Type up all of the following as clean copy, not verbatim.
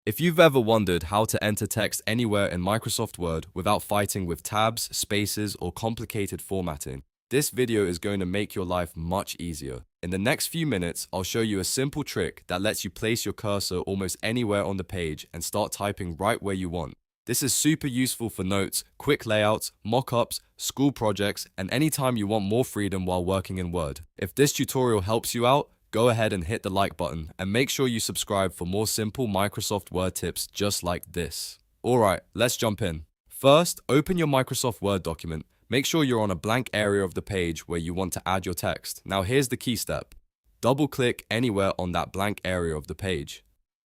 If you've ever wondered how to enter text anywhere in Microsoft Word without fighting with tabs, spaces, or complicated formatting, this video is going to make your life much easier. In the next few minutes, I'll show you a simple trick that lets you place your cursor almost anywhere on the page and start typing right where you want. This is super useful for notes, quick layouts, mock-ups, school projects, and anytime you want more freedom while working in Word. If this tutorial helps you out, go ahead and hit the like button and make sure you subscribe for more simple Microsoft Word tips just like this. Alright, let's jump in. First, open your Microsoft Word document. Make sure you're on a blank area of the page where you want to add your text. Now here's the key step. Double-click anywhere on that blank area of the page.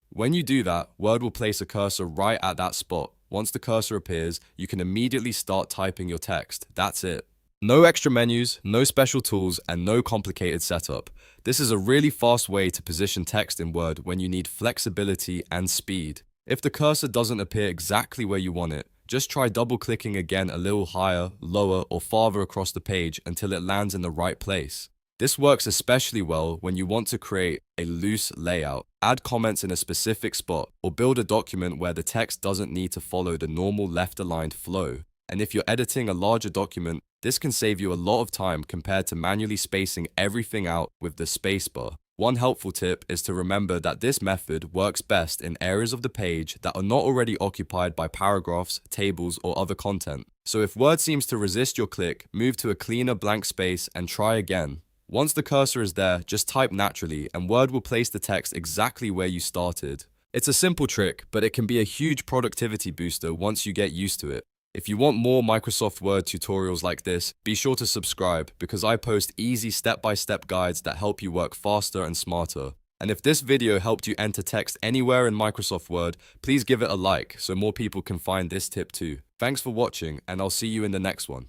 When you do that, Word will place a cursor right at that spot. Once the cursor appears, you can immediately start typing your text. That's it. No extra menus, no special tools, and no complicated setup. This is a really fast way to position text in Word when you need flexibility and speed. If the cursor doesn't appear exactly where you want it, just try double-clicking again a little higher, lower, or farther across the page until it lands in the right place. This works especially well when you want to create a loose layout, add comments in a specific spot, or build a document where the text doesn't need to follow the normal left-aligned flow. And if you're editing a larger document, this can save you a lot of time compared to manually spacing everything out with the spacebar. One helpful tip is to remember that this method works best in areas of the page that are not already occupied by paragraphs, tables, or other content. So if Word seems to resist your click, move to a cleaner blank space and try again. Once the cursor is there, just type naturally and Word will place the text exactly where you started. It's a simple trick, but it can be a huge productivity booster once you get used to it. If you want more Microsoft Word tutorials like this, be sure to subscribe because I post easy step-by-step guides that help you work faster and smarter. And if this video helped you enter text anywhere in Microsoft Word, please give it a like so more people can find this tip too. Thanks for watching and I'll see you in the next one.